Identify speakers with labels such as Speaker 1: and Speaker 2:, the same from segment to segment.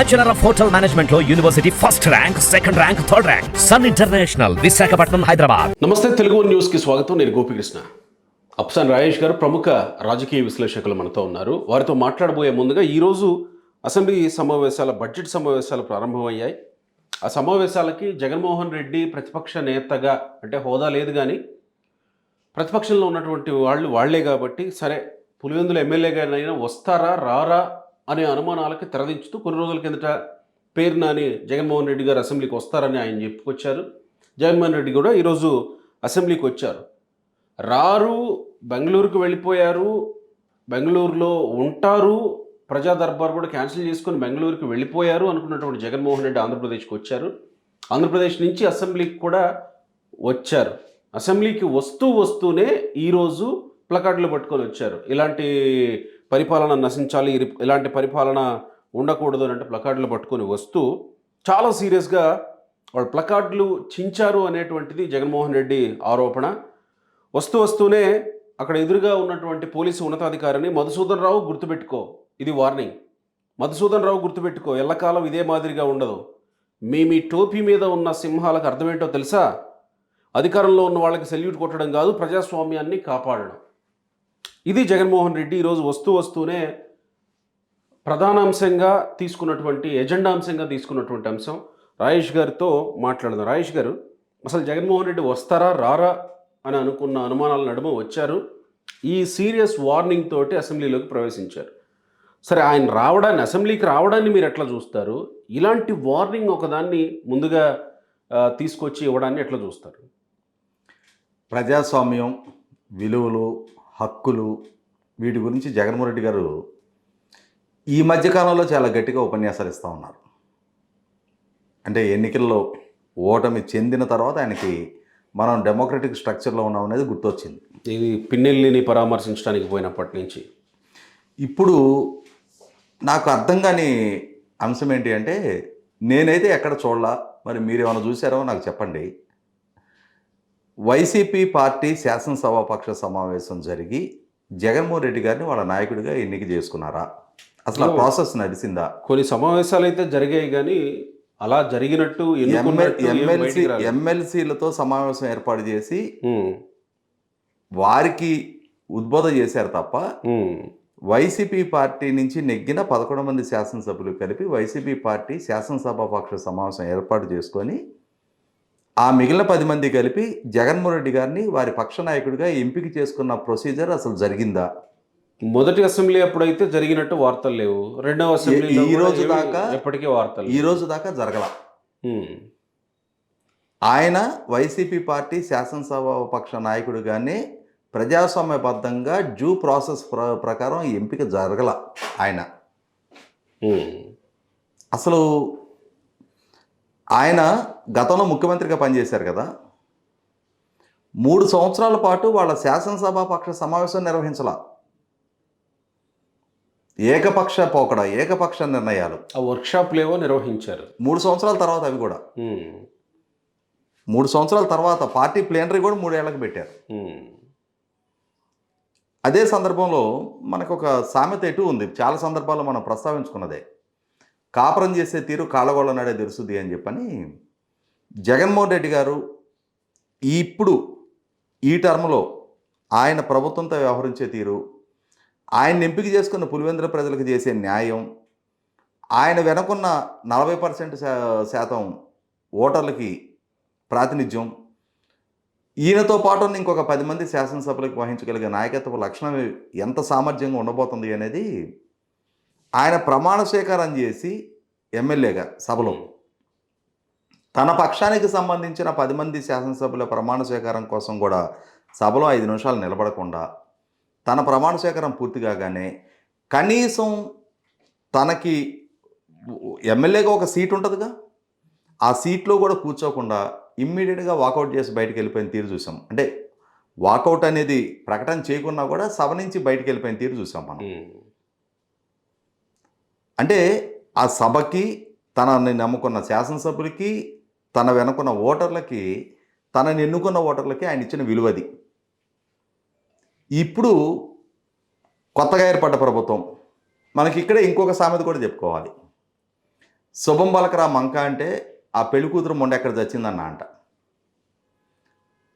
Speaker 1: Bachelor of hotel management లో university first rank, second rank, third rank. Sun international, Visakhapatnam, Hyderabad.
Speaker 2: నమస్తే, Telugu news కి స్వాగతం. నేను గోపికృష్ణ. అప్సాన్ రాజేష్ గారు ప్రముఖ రాజకీయ విశ్లేషకులు మనతో ఉన్నారు. వారితో మాట్లాడబోయే ముందుగా ఈరోజు అసెంబ్లీ బడ్జెట్ సమావేశాలు ప్రారంభమయ్యాయి. ఆ సమావేశాలకి జగన్మోహన్ రెడ్డి ప్రతిపక్ష నేతగా, అంటే హోదా లేదు కానీ ప్రతిపక్షంలో ఉన్నటువంటి వాళ్లే కాబట్టి, సరే పులివెందుల ఎమ్మెల్యేగానైనా వస్తారా రారా అనే అనుమానాలకి తెరదించుతూ కొన్ని రోజుల కిందట పేరు నాని జగన్మోహన్ రెడ్డి గారు అసెంబ్లీకి వస్తారని ఆయన చెప్పుకొచ్చారు. జగన్మోహన్ రెడ్డి కూడా ఈరోజు అసెంబ్లీకి వచ్చారు. రారు, బెంగళూరుకు వెళ్ళిపోయారు, బెంగళూరులో ఉంటారు, ప్రజా దర్బార్ కూడా క్యాన్సిల్ చేసుకొని బెంగళూరుకి వెళ్ళిపోయారు అనుకున్నటువంటి జగన్మోహన్ రెడ్డి ఆంధ్రప్రదేశ్కి వచ్చారు. ఆంధ్రప్రదేశ్ నుంచి అసెంబ్లీకి కూడా వచ్చారు. అసెంబ్లీకి వస్తూనే ఈరోజు ప్లకార్డులు పట్టుకొని వచ్చారు. ఇలాంటి పరిపాలన నశించాలి, ఇలాంటి పరిపాలన ఉండకూడదు అంటే ప్లకార్డులు పట్టుకొని వస్తూ చాలా సీరియస్గా వాళ్ళు ప్లకార్డులు చించారు అనేటువంటిది జగన్మోహన్ రెడ్డి ఆరోపణ. వస్తూనే అక్కడ ఎదురుగా ఉన్నటువంటి పోలీసు ఉన్నతాధికారిని, మధుసూదన్ రావు గుర్తుపెట్టుకో, ఇది వార్నింగ్, మధుసూదన్ రావు గుర్తుపెట్టుకో, ఎల్లకాలం ఇదే మాదిరిగా ఉండదు. మీ టోపీ మీద ఉన్న సింహాలకు అర్థమేంటో తెలుసా? అధికారంలో ఉన్న వాళ్ళకి సెల్యూట్ కొట్టడం కాదు, ప్రజాస్వామ్యాన్ని కాపాడడం. ఇది జగన్మోహన్ రెడ్డి ఈరోజు వస్తూనే ప్రధాన అంశంగా తీసుకున్నటువంటి, ఎజెండా అంశంగా తీసుకున్నటువంటి అంశం. రాజేష్ గారితో మాట్లాడదాం. రాజేష్ గారు, అసలు జగన్మోహన్ రెడ్డి వస్తారా రారా అని అనుకున్న అనుమానాల నడుమ వచ్చారు. ఈ సీరియస్ వార్నింగ్ తోటి అసెంబ్లీలోకి ప్రవేశించారు. సరే, ఆయన అసెంబ్లీకి రావడాన్ని మీరు ఎట్లా చూస్తారు? ఇలాంటి వార్నింగ్ ఒకదాన్ని ముందుగా తీసుకొచ్చి ఇవ్వడాన్ని ఎట్లా చూస్తారు?
Speaker 3: ప్రజాస్వామ్యం, విలువలు, హక్కులు, వీటి గురించి జగన్మోహన్ రెడ్డి గారు ఈ మధ్యకాలంలో చాలా గట్టిగా ఉపన్యాసాలు ఇస్తూ ఉన్నారు. అంటే ఎన్నికల్లో ఓటమి చెందిన తర్వాత ఆయనకి మనం డెమోక్రటిక్ స్ట్రక్చర్లో ఉన్నాం అనేది గుర్తొచ్చింది.
Speaker 2: ఇది పిన్నెల్లిని పరామర్శించడానికి పోయినప్పటి నుంచి.
Speaker 3: ఇప్పుడు నాకు అర్థం కాని అంశం ఏంటి అంటే, నేనైతే ఎక్కడ చూడలా, మరి మీరు ఏమైనా చూసారో నాకు చెప్పండి. వైసీపీ పార్టీ శాసనసభాపక్ష సమావేశం జరిగి జగన్మోహన్ రెడ్డి గారిని వాళ్ళ నాయకుడిగా ఎన్నిక చేసుకున్నారా? అసలు ఆ ప్రాసెస్ నడిచిందా?
Speaker 2: కొన్ని సమావేశాలు అయితే జరిగాయి, కానీ అలా జరిగినట్టు
Speaker 3: ఎమ్మెల్సీలతో సమావేశం ఏర్పాటు చేసి వారికి ఉద్బోధ చేశారు తప్ప వైసీపీ పార్టీ నుంచి నెగ్గిన 11 మంది శాసనసభ్యులు కలిపి వైసీపీ పార్టీ శాసనసభాపక్ష సమావేశం ఏర్పాటు చేసుకొని ఆ మిగిలిన 10 మంది కలిపి జగన్మోహన్ రెడ్డి గారిని వారి పక్ష నాయకుడిగా ఎంపిక చేసుకున్న ప్రొసీజర్ అసలు జరిగిందా?
Speaker 2: మొదటి అసెంబ్లీ అప్పుడైతే జరిగినట్టు వార్తలు లేవు. రెండవ అసెంబ్లీ
Speaker 3: ఈ రోజు దాకా
Speaker 2: ఎప్పటికీ వార్తలు,
Speaker 3: ఈ రోజు దాకా జరగల. ఆయన వైసీపీ పార్టీ శాసనసభాపక్ష నాయకుడిగానే ప్రజాస్వామ్యబద్ధంగా డ్యూ ప్రాసెస్ ప్రకారం ఎంపిక జరగల. ఆయన అసలు ఆయన గతంలో ముఖ్యమంత్రిగా పనిచేశారు కదా, 3 సంవత్సరాల పాటు వాళ్ళ శాసనసభాపక్ష సమావేశం నిర్వహించాల. ఏకపక్ష పోకడ, ఏకపక్ష నిర్ణయాలు,
Speaker 2: ఆ వర్క్షాప్లు ఏవో నిర్వహించారు
Speaker 3: 3 సంవత్సరాల తర్వాత. అవి కూడా 3 సంవత్సరాల తర్వాత పార్టీ ప్లేనరీ కూడా 3 ఏళ్లకు పెట్టారు. అదే సందర్భంలో మనకు ఒక సామెత ఎటు ఉంది, చాలా సందర్భాల్లో మనం ప్రస్తావించుకున్నదే, కాపురం చేసే తీరు కాళ్ళగోళ్ళ నాడే తెలుస్తుంది అని చెప్పని. జగన్మోహన్ రెడ్డి గారు ఇప్పుడు ఈ టర్మ్లో ఆయన ప్రభుత్వంతో వ్యవహరించే తీరు, ఆయన ఎంపిక చేసుకున్న పులివెందుల ప్రజలకు చేసే న్యాయం, ఆయన వెనుకున్న 40% ఓటర్లకి ప్రాతినిధ్యం, ఈయనతో పాటు ఇంకొక 10 మంది శాసనసభలకు వహించగలిగే నాయకత్వ లక్షణం ఎంత సామర్థ్యంగా ఉండబోతుంది అనేది ఆయన ప్రమాణ స్వీకారం చేసి ఎమ్మెల్యేగా సభలో తన పక్షానికి సంబంధించిన 10 మంది శాసనసభ్యుల ప్రమాణ స్వీకారం కోసం కూడా సభలో 5 నిమిషాలు నిలబడకుండా తన ప్రమాణ స్వీకారం పూర్తి కాగానే కనీసం తనకి ఎమ్మెల్యేగా ఒక సీట్ ఉంటుందిగా, ఆ సీట్లో కూడా కూర్చోకుండా ఇమ్మీడియట్గా వాకౌట్ చేసి బయటకు వెళ్ళిపోయిన తీరు చూసాం. అంటే వాకౌట్ అనేది ప్రకటన చేయకున్నా కూడా సభ నుంచి బయటకు వెళ్ళిపోయిన తీరు చూసాం మనం. అంటే ఆ సభకి, తనని నమ్ముకున్న శాసనసభ్యులకి, తన వెనుకున్న ఓటర్లకి, తనని ఎన్నుకున్న ఓటర్లకి ఆయన ఇచ్చిన విలువది. ఇప్పుడు కొత్తగా ఏర్పడ్డ ప్రభుత్వం మనకి ఇక్కడే ఇంకొక సామెత కూడా చెప్పుకోవాలి. శుభం పలకరా మంక అంటే ఆ పెళ్లి కూతురు మొండ ఎక్కడ చచ్చిందన్న అంట.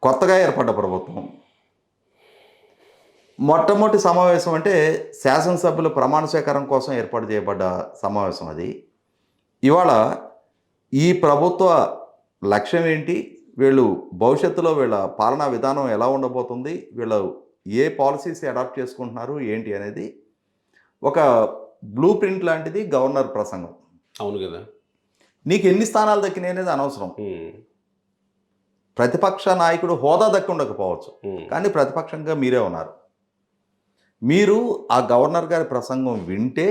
Speaker 3: కొత్తగా ఏర్పడ్డ ప్రభుత్వం మొట్టమొదటి సమావేశం అంటే శాసనసభ్యుల ప్రమాణ స్వీకారం కోసం ఏర్పాటు చేయబడ్డ సమావేశం అది. ఇవాళ ఈ ప్రభుత్వ లక్ష్యం ఏంటి, వీళ్ళు భవిష్యత్తులో వీళ్ళ పాలనా విధానం ఎలా ఉండబోతుంది, వీళ్ళు ఏ పాలసీస్ అడాప్ట్ చేసుకుంటున్నారు ఏంటి అనేది ఒక బ్లూ ప్రింట్ లాంటిది గవర్నర్ ప్రసంగం.
Speaker 2: అవును కదా.
Speaker 3: నీకు ఎన్ని స్థానాలు దక్కినాయి అనేది అనవసరం. ప్రతిపక్ష నాయకుడు హోదా దక్కి ఉండకపోవచ్చు, కానీ ప్రతిపక్షంగా మీరే ఉన్నారు. మీరు ఆ గవర్నర్ గారి ప్రసంగం వింటే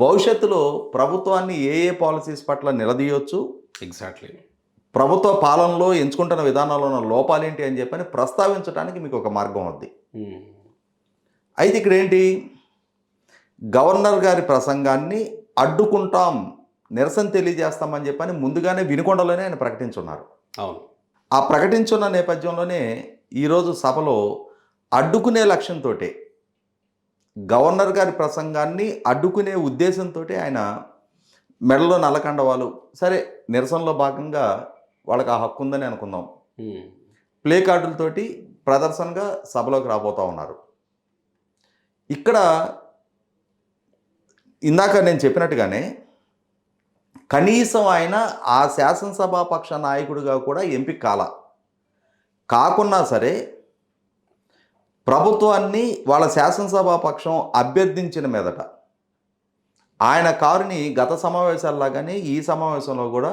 Speaker 3: భవిష్యత్తులో ప్రభుత్వాన్ని ఏ ఏ పాలసీస్ పట్ల నిలదీయొచ్చు,
Speaker 2: ఎగ్జాక్ట్లీ
Speaker 3: ప్రభుత్వ పాలనలో ఎంచుకుంటున్న విధానాల్లో ఉన్న లోపాలేంటి అని చెప్పని ప్రస్తావించడానికి మీకు ఒక మార్గం ఉంది. అయితే ఇక్కడ ఏంటి, గవర్నర్ గారి ప్రసంగాన్ని అడ్డుకుంటాం, నిరసన తెలియజేస్తామని చెప్పని ముందుగానే వినుకొండలోనే ఆయన ప్రకటించున్నారు.
Speaker 2: అవును.
Speaker 3: ఆ ప్రకటించున్న నేపథ్యంలోనే ఈరోజు సభలో అడ్డుకునే లక్ష్యంతో, గవర్నర్ గారి ప్రసంగాన్ని అడ్డుకునే ఉద్దేశంతో ఆయన మెడలో నల్లకండవాలు, సరే నిరసనలో భాగంగా వాళ్ళకి ఆ హక్కు ఉందని అనుకుందాం, ప్లే కార్డులతోటి ప్రదర్శనగా సభలోకి రాబోతూ ఉన్నారు. ఇక్కడ ఇందాక నేను చెప్పినట్టుగానే కనీసం ఆయన ఆ శాసనసభాపక్ష నాయకుడిగా కూడా ఎంపిక కాకున్నా సరే ప్రభుత్వాన్ని వాళ్ళ శాసనసభాపక్షం అభ్యర్థించిన మీదట ఆయన కారుని గత సమావేశాల్లాగానే ఈ సమావేశంలో కూడా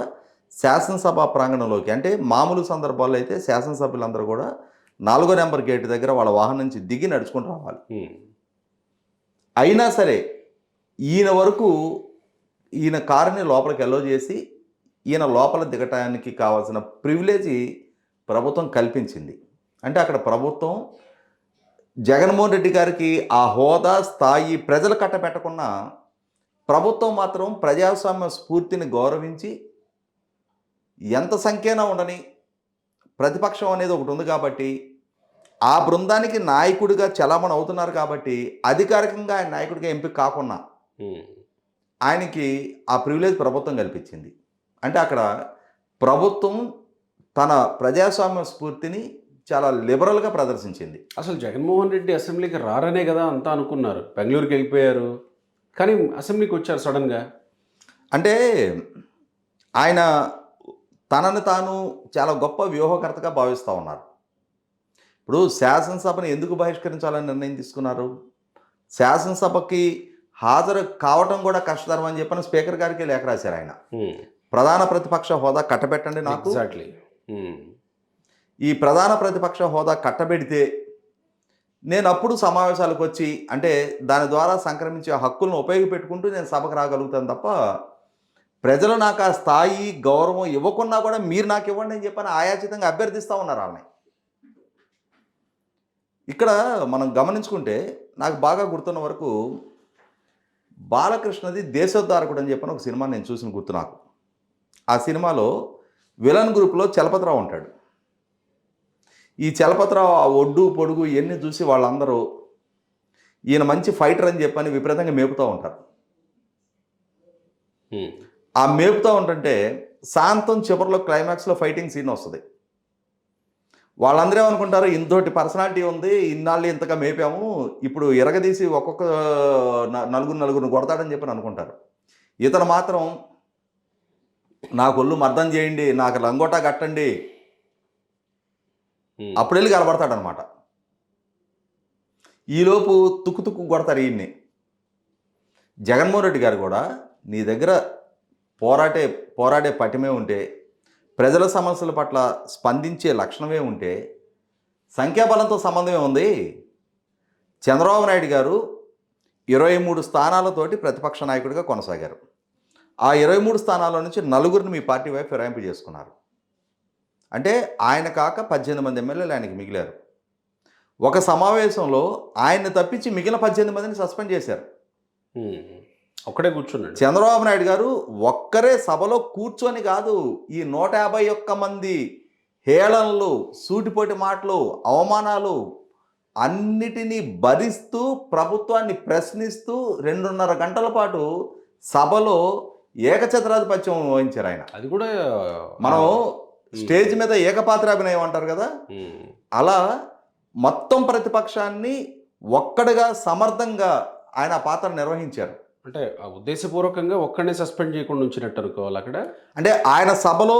Speaker 3: శాసనసభ ప్రాంగణంలోకి, అంటే మామూలు సందర్భాల్లో అయితే శాసనసభ్యులందరూ కూడా 4వ నెంబర్ గేటు దగ్గర వాళ్ళ వాహనం నుంచి దిగి నడుచుకుంటూ రావాలి. అయినా సరే ఈయన కారుని లోపలికి ఎల్లో చేసి ఈయన లోపల దిగటానికి కావాల్సిన ప్రివిలేజీ ప్రభుత్వం కల్పించింది. అంటే అక్కడ ప్రభుత్వం జగన్మోహన్ రెడ్డి గారికి ఆ హోదా స్థాయి ప్రజలు కట్టబెట్టకున్నా ప్రభుత్వం మాత్రం ప్రజాస్వామ్య స్ఫూర్తిని గౌరవించి ఎంత సంఖ్యన ఉండని ప్రతిపక్షం అనేది ఒకటి ఉంది కాబట్టి ఆ బృందానికి నాయకుడిగా చలామణి అవుతున్నారు కాబట్టి అధికారికంగా ఆయన నాయకుడిగా ఎంపిక కాకుండా ఆయనకి ఆ ప్రివిలేజ్ ప్రభుత్వం కల్పించింది. అంటే అక్కడ ప్రభుత్వం తన ప్రజాస్వామ్య స్ఫూర్తిని చాలా లిబరల్గా ప్రదర్శించింది.
Speaker 2: అసలు జగన్మోహన్ రెడ్డి అసెంబ్లీకి రారనే కదా అంతా అనుకున్నారు, బెంగళూరుకి వెళ్ళిపోయారు, కానీ అసెంబ్లీకి వచ్చారు సడన్గా.
Speaker 3: అంటే ఆయన తనను తాను చాలా గొప్ప వ్యూహకర్తగా భావిస్తూ ఉన్నారు. ఇప్పుడు శాసనసభను ఎందుకు బహిష్కరించాలని నిర్ణయం తీసుకున్నారు, శాసనసభకి హాజరు కావటం కూడా కష్టతరం అని చెప్పని స్పీకర్ గారికి లేఖ రాశారు ఆయన. ప్రధాన ప్రతిపక్ష హోదా కట్టబెట్టండి నాకు,
Speaker 2: ఎగ్జాక్ట్లీ
Speaker 3: ఈ ప్రధాన ప్రతిపక్ష హోదా కట్టబెడితే నేను అప్పుడు సమావేశాలకు వచ్చి, అంటే దాని ద్వారా సంక్రమించే హక్కులను ఉపయోగపెట్టుకుంటూ నేను సభకు రాగలుగుతాను తప్ప ప్రజలు నాకు ఆ స్థాయి గౌరవం ఇవ్వకున్నా కూడా మీరు నాకు ఇవ్వండి అని చెప్పని ఆయాచితంగా అభ్యర్థిస్తూ ఉన్నారు వాళ్ళని. ఇక్కడ మనం గమనించుకుంటే నాకు బాగా గుర్తున్న వరకు బాలకృష్ణది దేశోద్ధారకుడు అని చెప్పని ఒక సినిమా నేను చూసిన గుర్తు నాకు. ఆ సినిమాలో విలన్ గ్రూప్లో చలపతిరావు ఉంటాడు. ఈ చలపతిరావు ఆ ఒడ్డు పొడుగు ఇవన్నీ చూసి వాళ్ళందరూ ఈయన మంచి ఫైటర్ అని చెప్పని విపరీతంగా మేపుతూ ఉంటారు. ఆ మేపుతూ ఉంటుంటే శాంతం చివరిలో క్లైమాక్స్లో ఫైటింగ్ సీన్ వస్తుంది. వాళ్ళందరూ ఏమనుకుంటారు, ఇంతోటి పర్సనాలిటీ ఉంది, ఇన్నాళ్ళు ఇంతగా మేపాము, ఇప్పుడు ఎరగదీసి ఒక్కొక్క నలుగురు కొడతాడని చెప్పని అనుకుంటారు. ఇతను మాత్రం నాకు ఒళ్ళు మర్దం చేయండి, నాకు లంగోటా కట్టండి, అప్పుడు వెళ్ళి కలబడతాడనమాట. ఈలోపు తుక్కు కొడతారు ఈయన్ని. జగన్మోహన్ రెడ్డి గారు కూడా నీ దగ్గర పోరాడే పటిమే ఉంటే, ప్రజల సమస్యల పట్ల స్పందించే లక్షణమే ఉంటే సంఖ్యాబలంతో సంబంధమే ఉంది. చంద్రబాబు నాయుడు గారు 23 స్థానాలతోటి ప్రతిపక్ష నాయకుడిగా కొనసాగారు. ఆ 23 స్థానాల నుంచి 4 మీ పార్టీ వైపు ఫిరాయింపు చేసుకున్నారు. అంటే ఆయన కాక 18 మంది ఎమ్మెల్యేలు ఆయనకి మిగిలారు. ఒక సమావేశంలో ఆయన్ని తప్పించి మిగిలిన 18 మందిని సస్పెండ్ చేశారు.
Speaker 2: ఒక్కడే కూర్చున్నాడు
Speaker 3: చంద్రబాబు నాయుడు గారు. ఒక్కరే సభలో కూర్చొని కాదు, ఈ 151 మంది హేళనలు, సూటిపోటి మాటలు, అవమానాలు అన్నిటినీ భరిస్తూ ప్రభుత్వాన్ని ప్రశ్నిస్తూ 2.5 గంటల పాటు సభలో ఏకఛత్రాధిపత్యం వహించారు ఆయన.
Speaker 2: అది కూడా
Speaker 3: మనం స్టేజ్ మీద ఏకపాత్రాభినయం అంటారు కదా, అలా మొత్తం ప్రతిపక్షాన్ని ఒక్కడిగా సమర్థంగా ఆయన ఆ పాత్ర నిర్వహించారు.
Speaker 2: అంటే ఉద్దేశపూర్వకంగా ఒక్కడనే సస్పెండ్ చేయకుండా ఉంచినట్టు అనుకోవాలి అక్కడ.
Speaker 3: అంటే ఆయన సభలో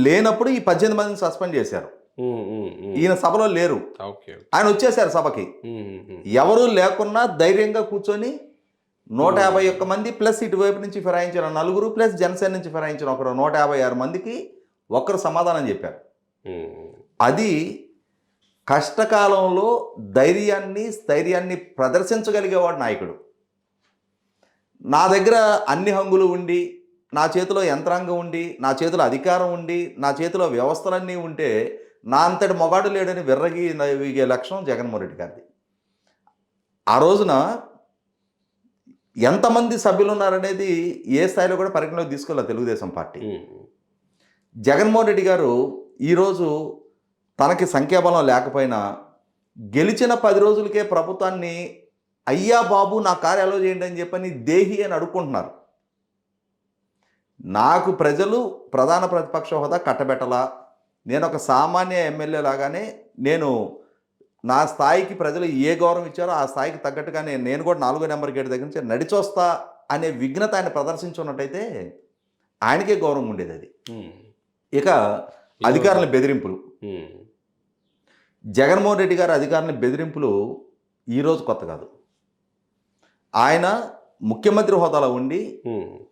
Speaker 3: లేనప్పుడు ఈ 18 మందిని సస్పెండ్ చేశారు. ఈయన సభలో లేరు, ఆయన వచ్చేసారు సభకి. ఎవరు లేకున్నా ధైర్యంగా కూర్చొని 151 మంది ప్లస్ ఇటువైపు నుంచి ఫిరాయించిన 4 ప్లస్ జనసేన నుంచి ఫిరాయించిన ఒకరు 156 మందికి ఒక్కరు సమాధానం చెప్పారు. అది కష్టకాలంలో స్థైర్యాన్ని ప్రదర్శించగలిగేవాడు నాయకుడు. నా దగ్గర అన్ని హంగులు ఉండి, నా చేతిలో యంత్రాంగం ఉండి, నా చేతిలో అధికారం ఉండి, నా చేతిలో వ్యవస్థలన్నీ ఉంటే నా అంతటి మొగాడు లేడని విర్రగీగే లక్షణం జగన్మోహన్ రెడ్డి గారిది. ఆ రోజున ఎంతమంది సభ్యులు ఉన్నారనేది ఏ స్థాయిలో కూడా పరిగణలోకి తీసుకోలేదు తెలుగుదేశం పార్టీ. జగన్మోహన్ రెడ్డి గారు ఈరోజు తనకి సంఖ్యాబలం లేకపోయినా గెలిచిన 10 రోజులకే ప్రభుత్వాన్ని అయ్యా బాబు నా కారు అలో చేయండి అని చెప్పని దేహి అని అడుక్కుంటున్నారు. నాకు ప్రజలు ప్రధాన ప్రతిపక్ష హోదా కట్టబెట్టలా, నేను ఒక సామాన్య ఎమ్మెల్యే లాగానే నేను నా స్థాయికి ప్రజలు ఏ గౌరవం ఇచ్చారో ఆ స్థాయికి తగ్గట్టుగానే నేను కూడా 4వ నెంబర్ గేట్ దగ్గర నుంచి నడిచొస్తా అనే విఘ్నత ఆయన ప్రదర్శించున్నట్టయితే ఆయనకే గౌరవం ఉండేది. అది ఇక అధికారుల బెదిరింపులు, జగన్మోహన్ రెడ్డి గారి అధికారుల బెదిరింపులు ఈరోజు కొత్త కాదు. ఆయన ముఖ్యమంత్రి హోదాలో ఉండి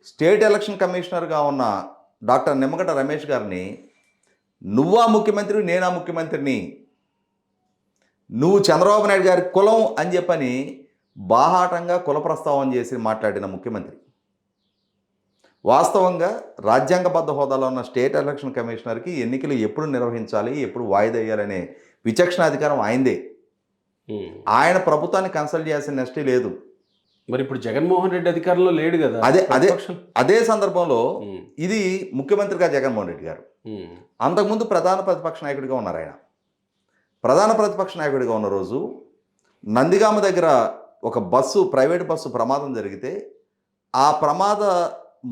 Speaker 3: స్టేట్ ఎలక్షన్ కమిషనర్గా ఉన్న డాక్టర్ నిమ్మగడ్డ రమేష్ గారిని నువ్వా ముఖ్యమంత్రి నేనా ముఖ్యమంత్రిని, నువ్వు చంద్రబాబు నాయుడు గారి కులం అని చెప్పని బాహాటంగా కుల ప్రస్తావన చేసి మాట్లాడిన ముఖ్యమంత్రి. వాస్తవంగా రాజ్యాంగబద్ధ హోదాలో ఉన్న స్టేట్ ఎలక్షన్ కమిషనర్కి ఎన్నికలు ఎప్పుడు నిర్వహించాలి, ఎప్పుడు వాయిదా వేయాలనే విచక్షణ అధికారం ఆయనదే. ఆయన ప్రభుత్వాన్ని కన్సల్ట్ చేయాల్సిన నెస్టే లేదు.
Speaker 2: మరి ఇప్పుడు జగన్మోహన్ రెడ్డి అధికారంలో లేడు కదా.
Speaker 3: అదే సందర్భంలో ఇది ముఖ్యమంత్రిగా జగన్మోహన్ రెడ్డి గారు, అంతకుముందు ప్రధాన ప్రతిపక్ష నాయకుడిగా ఉన్నారు. ఆయన ప్రధాన ప్రతిపక్ష నాయకుడిగా ఉన్న రోజు నందిగామ దగ్గర ఒక ప్రైవేట్ బస్సు ప్రమాదం జరిగితే ఆ ప్రమాద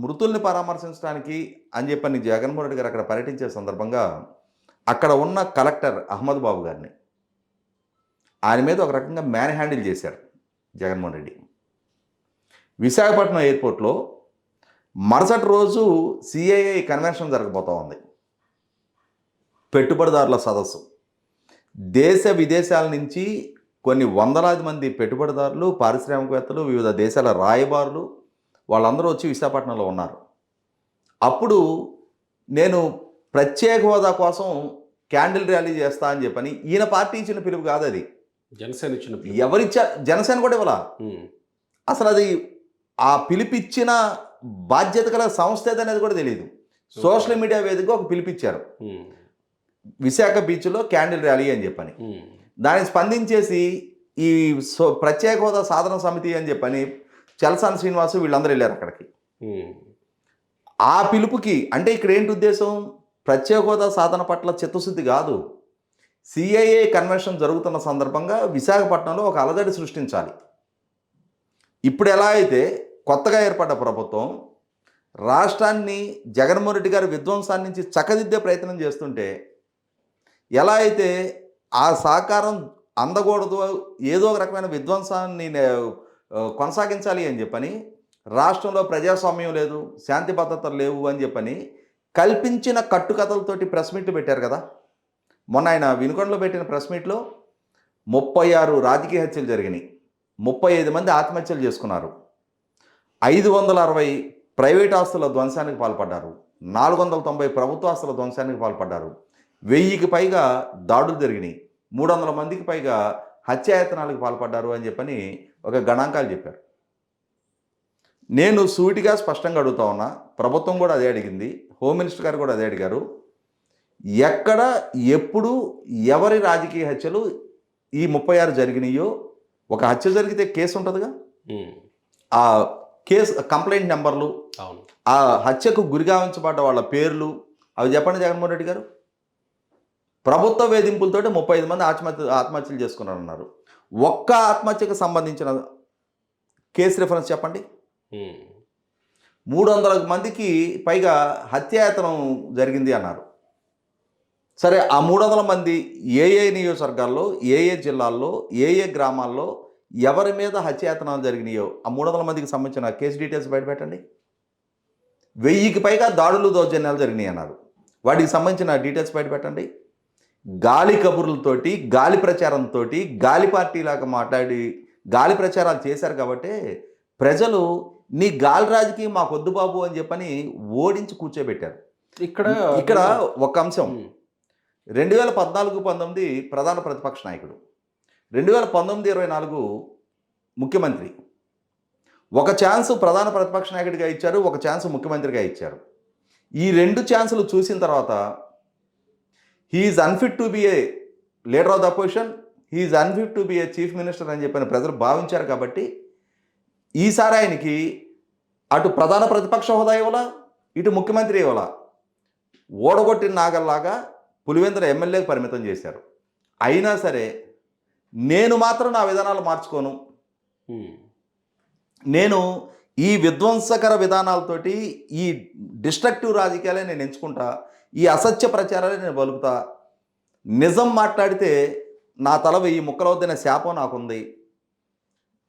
Speaker 3: మృతుల్ని పరామర్శించడానికి అని చెప్పని జగన్మోహన్ రెడ్డి గారు అక్కడ పర్యటించే సందర్భంగా అక్కడ ఉన్న కలెక్టర్ అహ్మద్ బాబు గారిని ఆయన మీద ఒక రకంగా మ్యాన్ హ్యాండిల్ చేశారు జగన్మోహన్ రెడ్డి. విశాఖపట్నం ఎయిర్పోర్ట్లో మరుసటి రోజు సిఐఐ కన్వెన్షన్ జరగబోతూ ఉంది, పెట్టుబడిదారుల సదస్సు. దేశ విదేశాల నుంచి కొన్ని వందలాది మంది పెట్టుబడిదారులు, పారిశ్రామికవేత్తలు, వివిధ దేశాల రాయబారులు వాళ్ళందరూ వచ్చి విశాఖపట్నంలో ఉన్నారు. అప్పుడు నేను ప్రత్యేక హోదా కోసం క్యాండిల్ ర్యాలీ చేస్తా అని చెప్పని ఈయన పార్టీ ఇచ్చిన పిలుపు కాదు, అది
Speaker 2: జనసేన ఇచ్చిన పిలుపు.
Speaker 3: ఎవరిచ్చా? జనసేన కూడా ఇవ్వాల. అసలు అది ఆ పిలిపిచ్చిన బాధ్యత గల సంస్థ ఏదనేది కూడా తెలియదు. సోషల్ మీడియా వేదికగా ఒక పిలిపిచ్చారు విశాఖ బీచ్లో క్యాండిల్ ర్యాలీ అని చెప్పని. దానికి స్పందించేసి ఈ ప్రత్యేక హోదా సాధన సమితి అని చెప్పని చలసాని శ్రీనివాసు వీళ్ళందరూ వెళ్ళారు అక్కడికి. ఆ పిలుపుకి అంటే ఇక్కడ ఏంటి ఉద్దేశం? ప్రత్యేక హోదా సాధన పట్ల చిత్తశుద్ధి కాదు, సిఐఏ కన్వెన్షన్ జరుగుతున్న సందర్భంగా విశాఖపట్నంలో ఒక అలజడి సృష్టించాలి. ఇప్పుడు ఎలా అయితే కొత్తగా ఏర్పడ్డ ప్రభుత్వం రాష్ట్రాన్ని జగన్మోహన్ రెడ్డి గారి విధ్వంసాన్ని నుంచి చక్కదిద్దే ప్రయత్నం చేస్తుంటే, ఎలా అయితే ఆ సహకారం అందకూడదు, ఏదో ఒక రకమైన విధ్వంసాన్ని కొనసాగించాలి అని చెప్పని, రాష్ట్రంలో ప్రజాస్వామ్యం లేదు, శాంతి భద్రతలు లేవు అని చెప్పని కల్పించిన కట్టుకథలతోటి ప్రెస్ మీట్లు పెట్టారు కదా. మొన్న ఆయన వినుకొండలో పెట్టిన ప్రెస్ మీట్లో 36 రాజకీయ హత్యలు జరిగినాయి, 35 మంది ఆత్మహత్యలు చేసుకున్నారు, 560 ప్రైవేట్ ఆస్తుల ధ్వంసానికి పాల్పడ్డారు, 490 ప్రభుత్వ ఆస్తుల ధ్వంసానికి పాల్పడ్డారు, 1000కి పైగా దాడులు జరిగినాయి, 300 మందికి పైగా హత్యాయత్నాలకు పాల్పడ్డారు అని చెప్పని ఒక గణాంకాలు చెప్పారు. నేను సూటిగా స్పష్టంగా అడుగుతా ఉన్నా, ప్రభుత్వం కూడా అదే అడిగింది, హోమ్ మినిస్టర్ గారు కూడా అదే అడిగారు. ఎక్కడ ఎప్పుడు ఎవరి రాజకీయ హత్యలు ఈ 36 జరిగినాయో, ఒక హత్య జరిగితే కేసు ఉంటుందిగా, ఆ కేసు కంప్లైంట్ నెంబర్లు, ఆ హత్యకు గురిగావించబడ్డ వాళ్ళ పేర్లు అవి చెప్పండి జగన్మోహన్ రెడ్డి గారు. ప్రభుత్వ వేధింపులతో 35 మంది ఆత్మహత్యలు చేసుకున్నారన్నారు. ఒక్క ఆత్మహత్యకు సంబంధించిన కేసు రిఫరెన్స్ చెప్పండి. 300 మందికి పైగా హత్యాయత్నం జరిగింది అన్నారు. సరే, ఆ 300 మంది ఏ నియోజకవర్గాల్లో, ఏ జిల్లాల్లో, ఏ గ్రామాల్లో ఎవరి మీద హత్యాయత్నాలు జరిగినాయో ఆ 300 మందికి సంబంధించిన కేసు డీటెయిల్స్ బయటపెట్టండి. 1000కి పైగా దాడులు దౌర్జన్యాలు జరిగినాయి అన్నారు. వాటికి సంబంధించిన డీటెయిల్స్ బయటపెట్టండి. గాలి కబుర్లతోటి, గాలి ప్రచారంతో, గాలి పార్టీలాగా మాట్లాడి గాలి ప్రచారాలు చేశారు కాబట్టి ప్రజలు నీ గాలి రాజకీయం మాకొద్దు బాబు అని చెప్పని ఓడించి కూర్చోబెట్టారు. ఇక్కడ ఒక అంశం, 2014-19 ప్రధాన ప్రతిపక్ష నాయకుడు, 2019-24 ముఖ్యమంత్రి. ఒక ఛాన్స్ ప్రధాన ప్రతిపక్ష నాయకుడిగా ఇచ్చారు, ఒక ఛాన్స్ ముఖ్యమంత్రిగా ఇచ్చారు. ఈ 2 ఛాన్సులు చూసిన తర్వాత he is unfit to be a leader of the opposition, he is unfit to be a chief minister అని చెప్పిన ప్రజలు భావించారు. కాబట్టి ఈసారి ఆయనకి అటు ప్రధాన ప్రతిపక్ష హోదా ఇవ్వాలా, ఇటు ముఖ్యమంత్రి ఇవ్వాలా. ఓడగొట్టిన నాగల్లాగా పులివెందుల ఎమ్మెల్యేకి పరిమితం చేశారు. అయినా సరే నేను మాత్రం నా విధానాలు మార్చుకోను, నేను ఈ విధ్వంసకర విధానాలతోటి, ఈ డిస్ట్రక్టివ్ రాజకీయాలే నేను ఎంచుకుంటా, ఈ అసత్య ప్రచారాలే నేను పలుకుతా, నిజం మాట్లాడితే నా తల 1000 ముక్కలవుతున్న శాపం నాకుంది,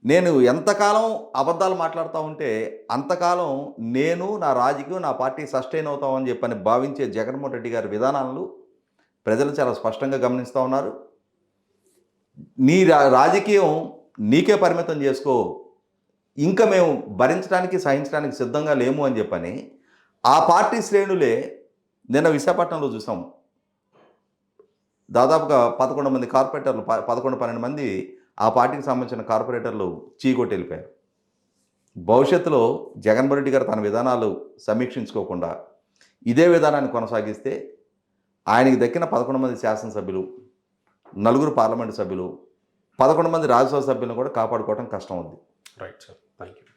Speaker 3: నేను ఎంతకాలం అబద్ధాలు మాట్లాడుతూ ఉంటే అంతకాలం నేను, నా రాజకీయం, నా పార్టీ సస్టైన్ అవుతామని చెప్పని భావించే జగన్మోహన్ రెడ్డి గారి విధానాలను ప్రజలు చాలా స్పష్టంగా గమనిస్తూ ఉన్నారు. నీ రాజకీయం నీకే పరిమితం చేసుకో, ఇంకా మేము భరించడానికి సహించడానికి సిద్ధంగా లేము అని చెప్పని ఆ పార్టీ శ్రేణులే నిన్న విశాఖపట్నంలో చూసాం. దాదాపుగా 11 మంది కార్పొరేటర్లు, 11-12 మంది ఆ పార్టీకి సంబంధించిన కార్పొరేటర్లు చీకొట్టి వెళ్ళిపోయారు. భవిష్యత్తులో జగన్మోహన్ రెడ్డి గారు తన విధానాలు సమీక్షించుకోకుండా ఇదే విధానాన్ని కొనసాగిస్తే ఆయనకి దక్కిన 11 మంది శాసనసభ్యులు, 4 పార్లమెంటు సభ్యులు, 11 మంది రాజ్యసభ సభ్యులను కూడా కాపాడుకోవడం కష్టం ఉంది.
Speaker 2: Right sir, thank you.